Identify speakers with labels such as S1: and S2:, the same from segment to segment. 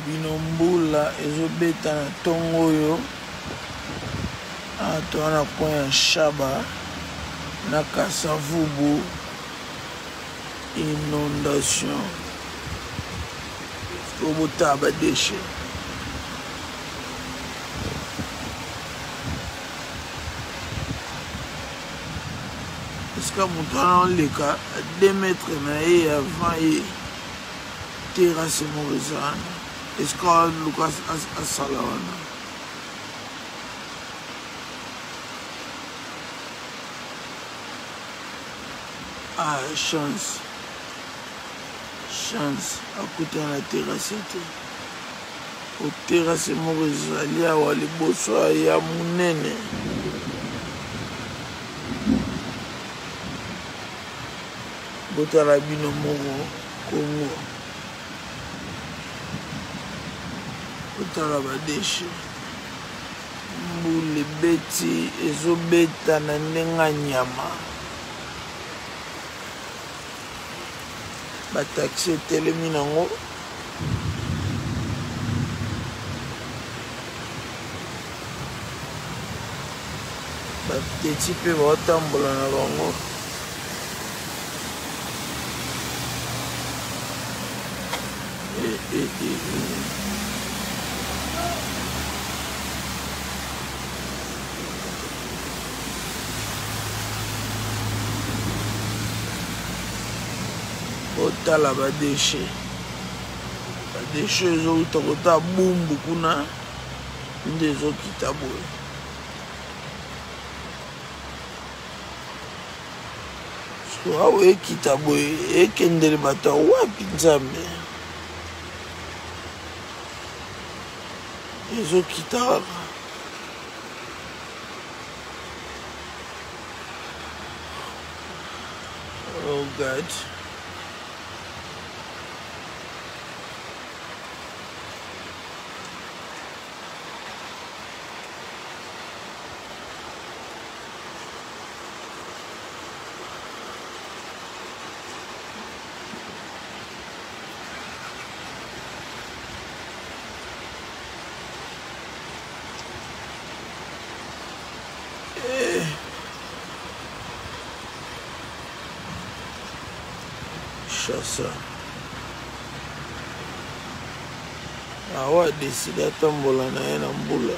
S1: bino mbula ezobeta na ntongo oyo toa na coin ya Shaba na Kasavubu inondation obota badeshe esika moto wana oleka 2 metre na ye avant ye terrasse moko eza wana esika luka asala wana chance akutana na terrasse te o terrasse moko ezali awa liboso ya monene botala bino moko Kongo botala badeshe mbula ebeti ezobeta na ndenge ya nyama bataxi etelemi nango bateti mpe baotambola na bango otala badeshe ezouta kota bumbu kuna nde ezokita boye so awa ekita boye ekendele bato wapi nzambe ezokita kaka oh God chassa awa adeside atambola na ye na mbula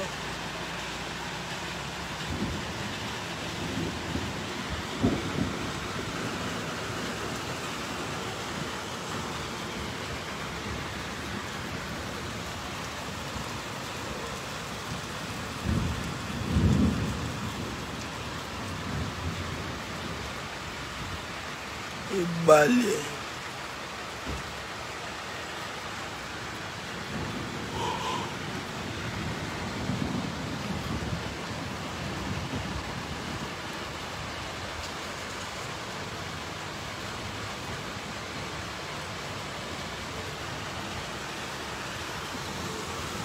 S1: ebale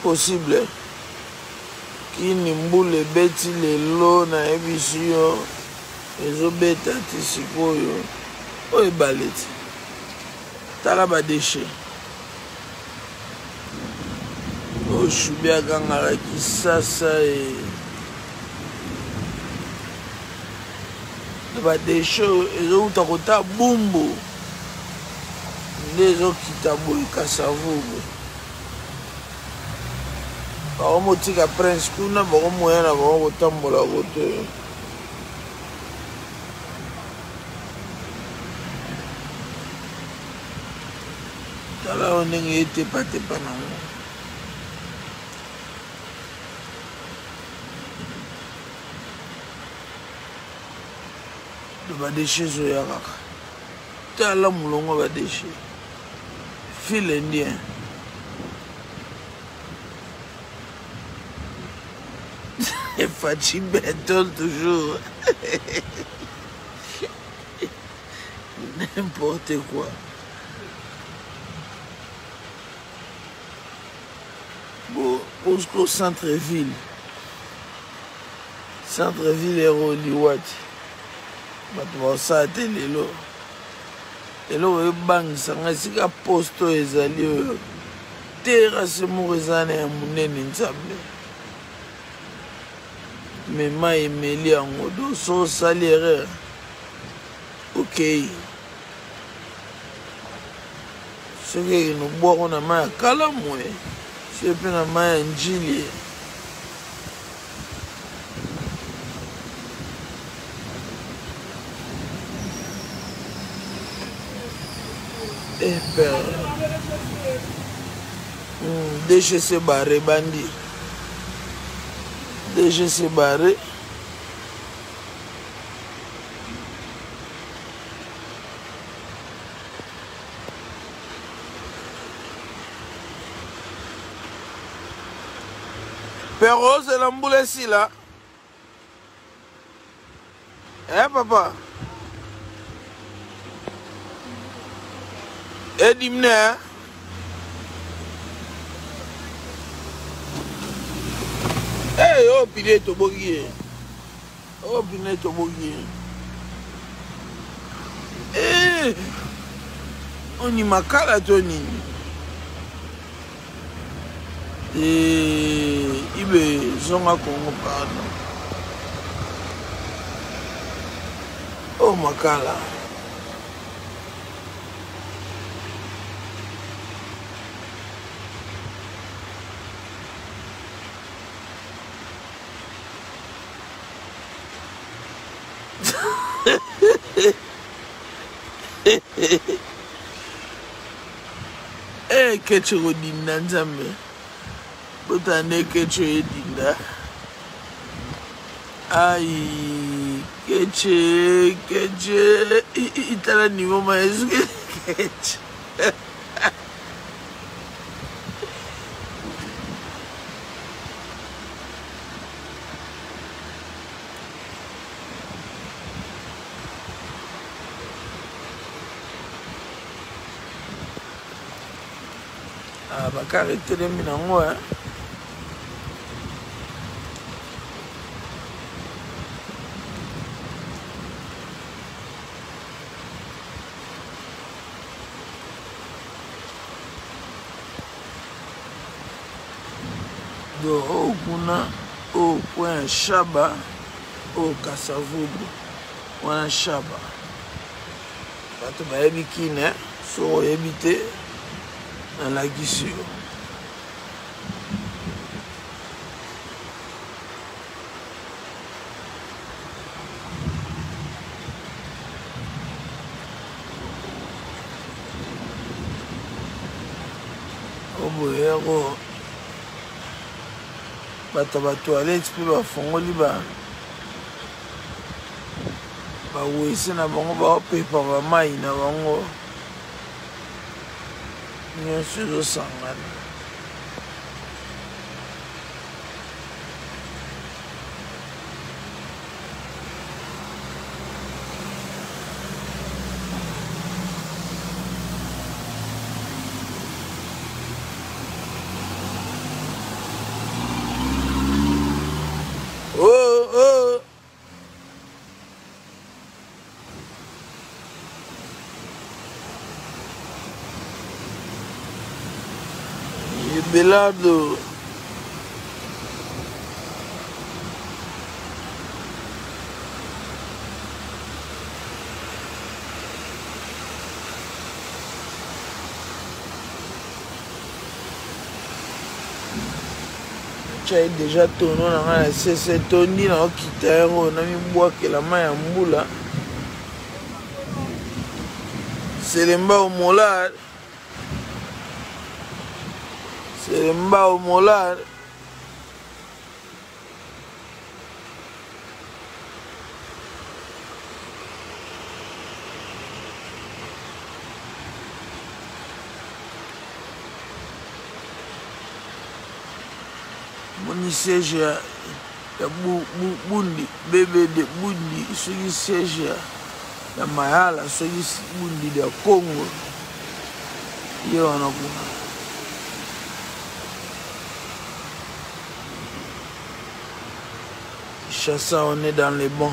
S1: possible kini mbula ebeti lelo nayebi yo ezobeta ti sikoyo oyo ebale ti tala badeshe oyo shubi akangaka kisasa badeshe ezouta kota bumbu nde ezokita boye Kasavubu bakomotika prince kuna bakomoya na bango kotambola kote tala oyo ndenge etepatepa nango badeshe ezoya kaka tala molongo badeshe file indien Fachi Benton toujours. N'importe quoi. Bon, jusqu'au centre-ville. Centre-ville est Roliwat. Maintenant, ça a été l'élo. L'élo est bang, ça a été posto ezali. terrasse moko eza na ya monene nzambe me mai emeli yango do so osali erreur okei soki ekino bwako na mai ya kalamu so mpe na mai ya njili père DG barré bandi DG barré Père Rose la mboule ici là papa Edimne oh pile to bogi oh pile to bogi oni makala to nini ibe zonga Congo pardon oh makala kecho kodinda nzambe botane kecho edinda ai keche itala niveau maesu keche bakari telemi nango do kuna point shaba kasavubu wana shaba bato bayebi kine so oyebi te nalakisi yo oboyeko bato batoilette mpe bafongoli bawese na bango baopepa bamai na bango nyonso ezosangana Belardo chai déjà tono na nga na sese tondi na okita yango na mibwakela mai ya mbula selemba omolar Mbao molar moni siège ya bundi BBD bundi soki siège ya mayala soki bundi ya Congo ye wana kuna Chassa, on est dans les bons.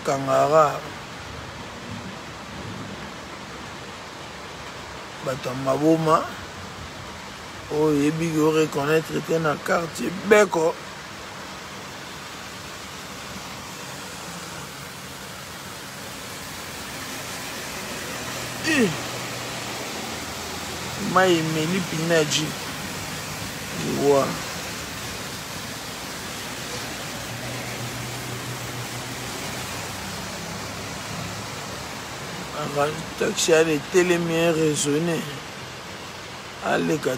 S1: Kangara. bato ya maboma oyo oyebi ko reconnaître te na quartier beko mai emeli mpina ya jeep liwa taxi ale etelemi eraisonne aleka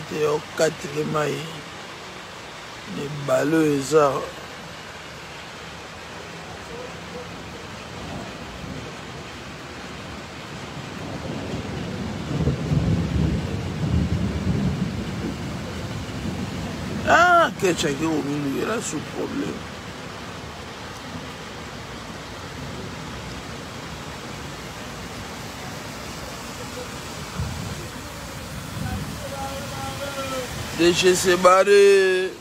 S1: te okatele mai ebale oyo eza ketchaki komilukela sous problème de chez Sebare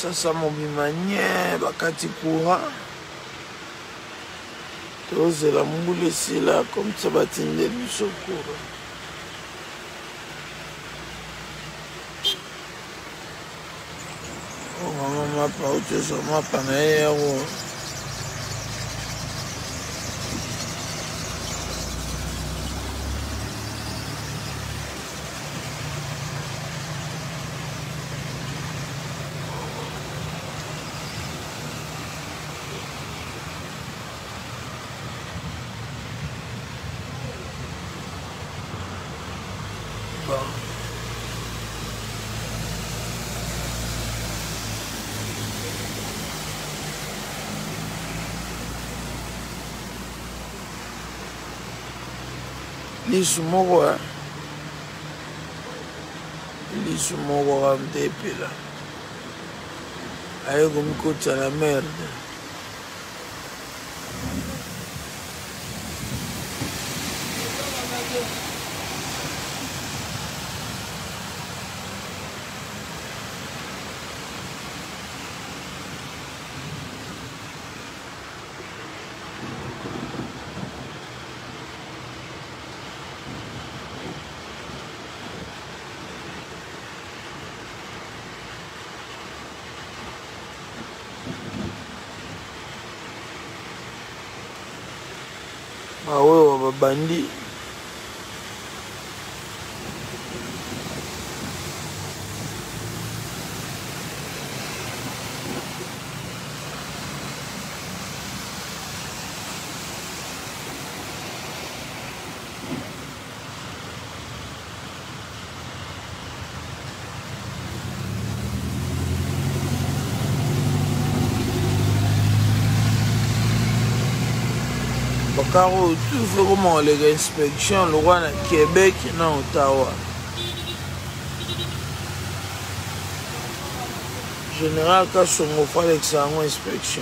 S1: sasa mobima nye bakati courant tozela mbula esila komisa batindeli biso courant mama mapa otezo mapa na ye yango lisu moko kamtepela aye komikotisa la merde oyo babandi bakaro tout fait comment les inspections le roi na Québec na Ottawa général Kasongo fallait que ça en inspection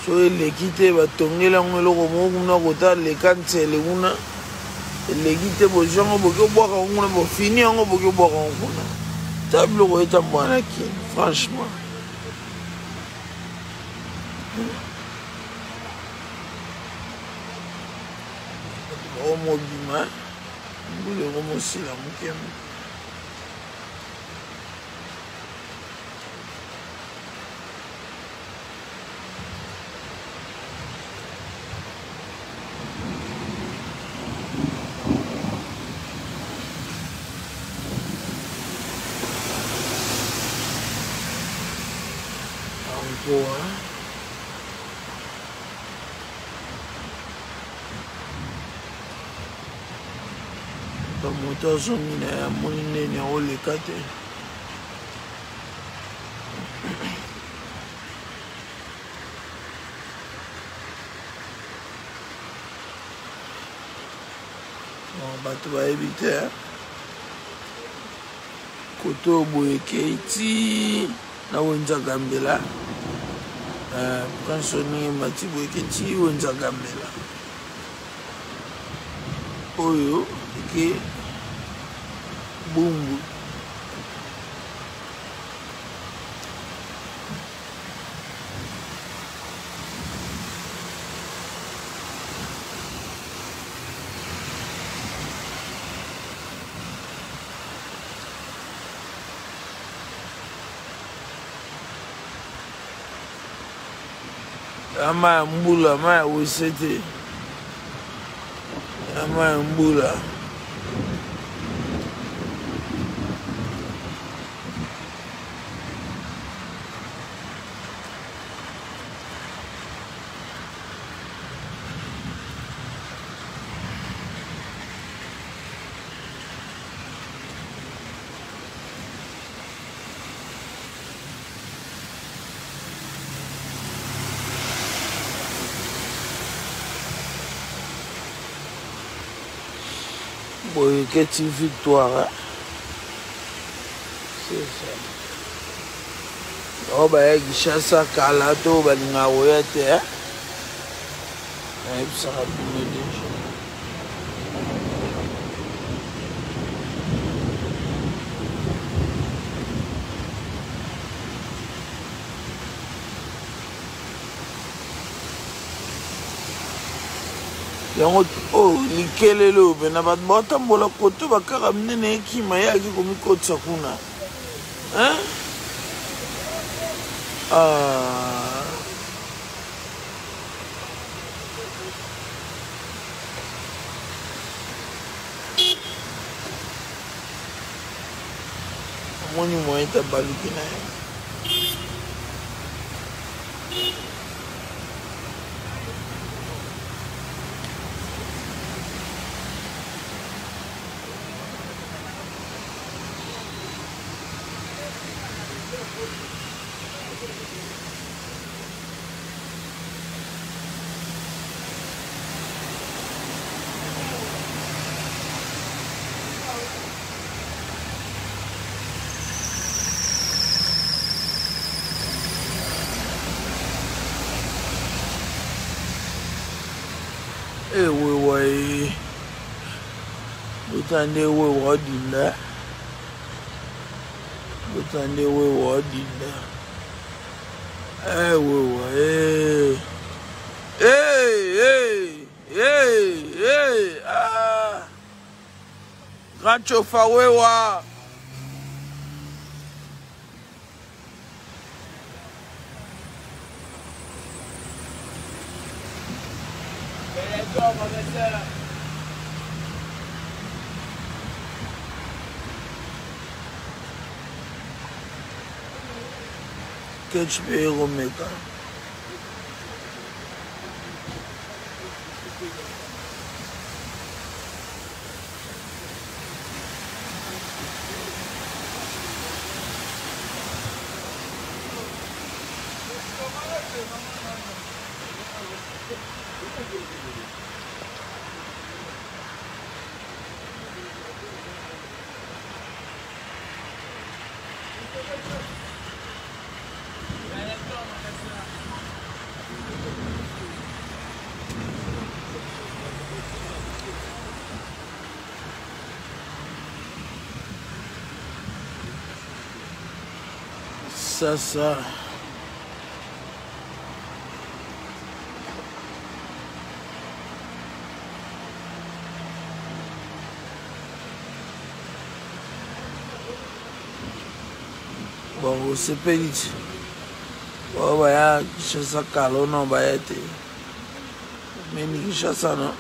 S1: so eleki te batongela ngo eloko moko na kota lekansele kuna eleki te bojango boke obwaka nguna bofini yango boke obwaka nguna ta biloko eta mwana kini franchement mobima mbula ekomosila mokembe encore moto azongi na ye amoni ndeni aoleka te bato bayebi te koto oyo boye ekei ti na wenza gambela prince oninge matibo eketi wenza gamela oyo eke bumbu ama ya mbula ama ya wesete ama ya mbula boye keti victoire c'est ça o baya Kinshasa kala to balinga koya te ayebisaka bino deja yango likelelo pena bato batambola koto bakaka minene ekima ye aki komikotisa kuna amoni moye tabaluki na ye ewewa ye botande ewewa odinda botande ewewa odinda ewewa gachofa wewa Catch me Omega. Ça. Bon, c'est petit. Bon, bah, je sais pas, non, bah, mais je sais non.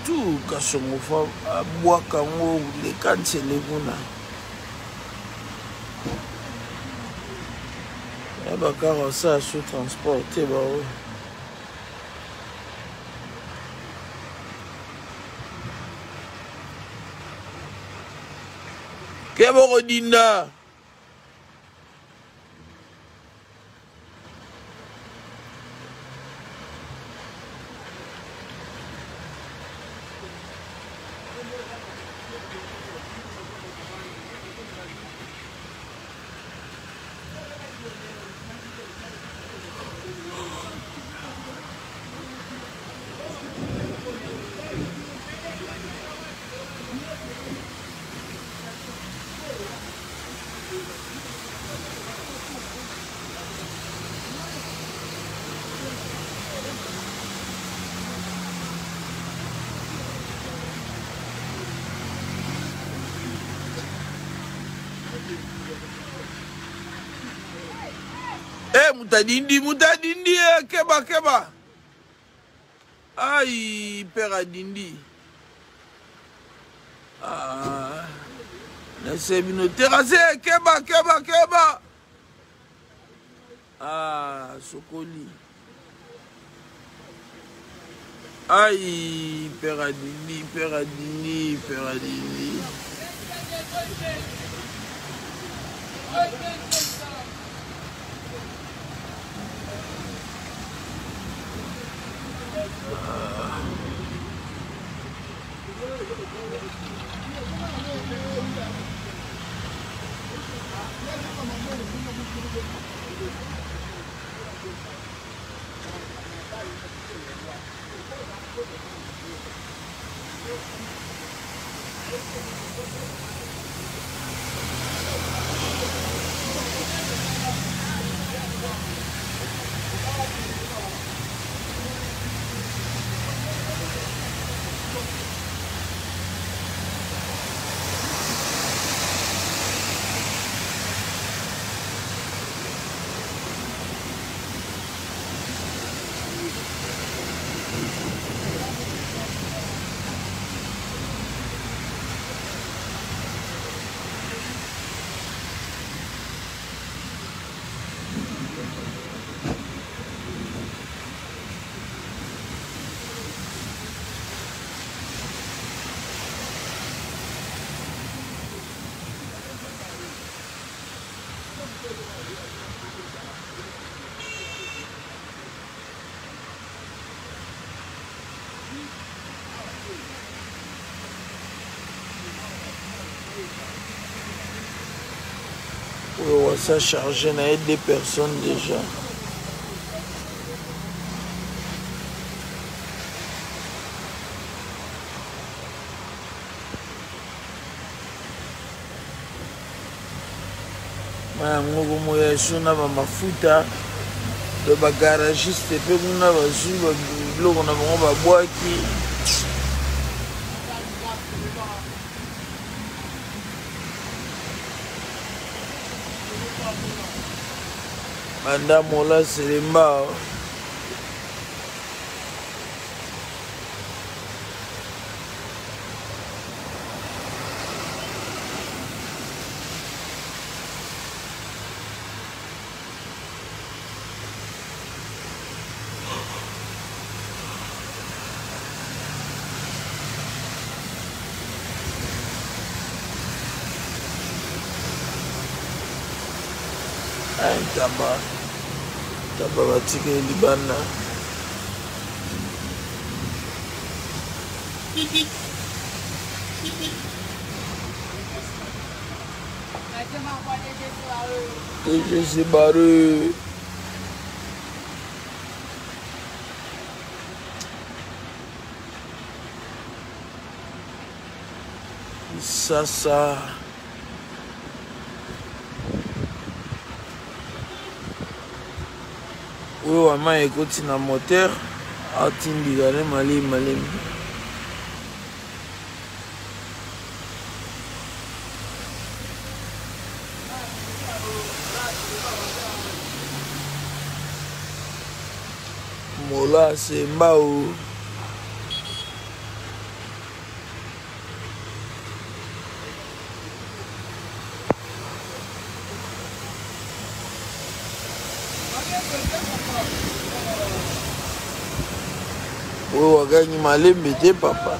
S1: Tout kasongo fa abwaka ngo lekansele kuna ya bakara sa sous transport te bao ke bokodinda Moutadindi, keba. Aïe, père Adindi. Ah, c'est une terrasse, keba. Ah, Sokoli. Aïe, père Adindi. Oui, ça chargé, il y a des personnes déjà. Ngoko ya suna ba mafuta de ba garagiste pe kuna ba zuba biloko na bango ba bwaki banda mola selemba taba batikeli libanda DG c'est barré. Ça oyo wama ekoti na moteur atindika ne malemi mola semba o oyo waganyi malembe te papa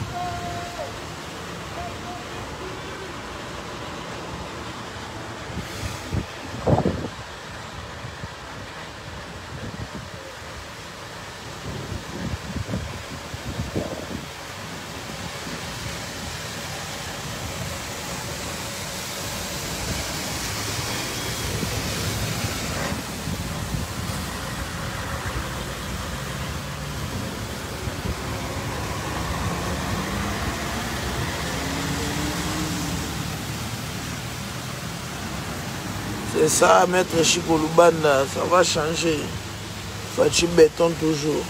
S1: c'est ça, maître Chico Lubanda, ça va changer. Fachi béton toujours.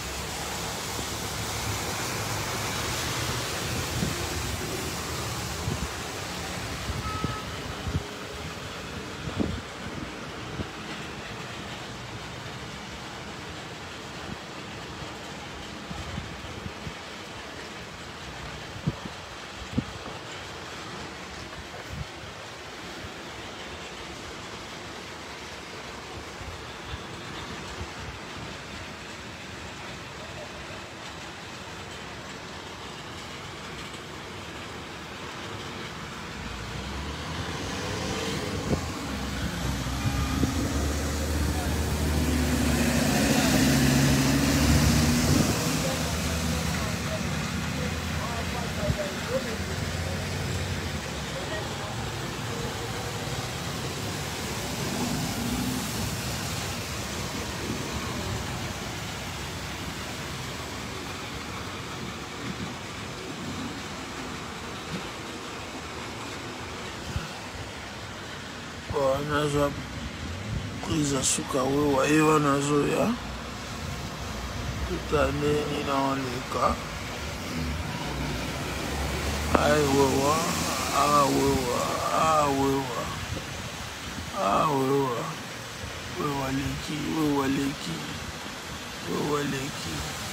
S1: nazwa prise suka wewa ye wana azoya tuta ndeni naoleka ai wewa wewa leki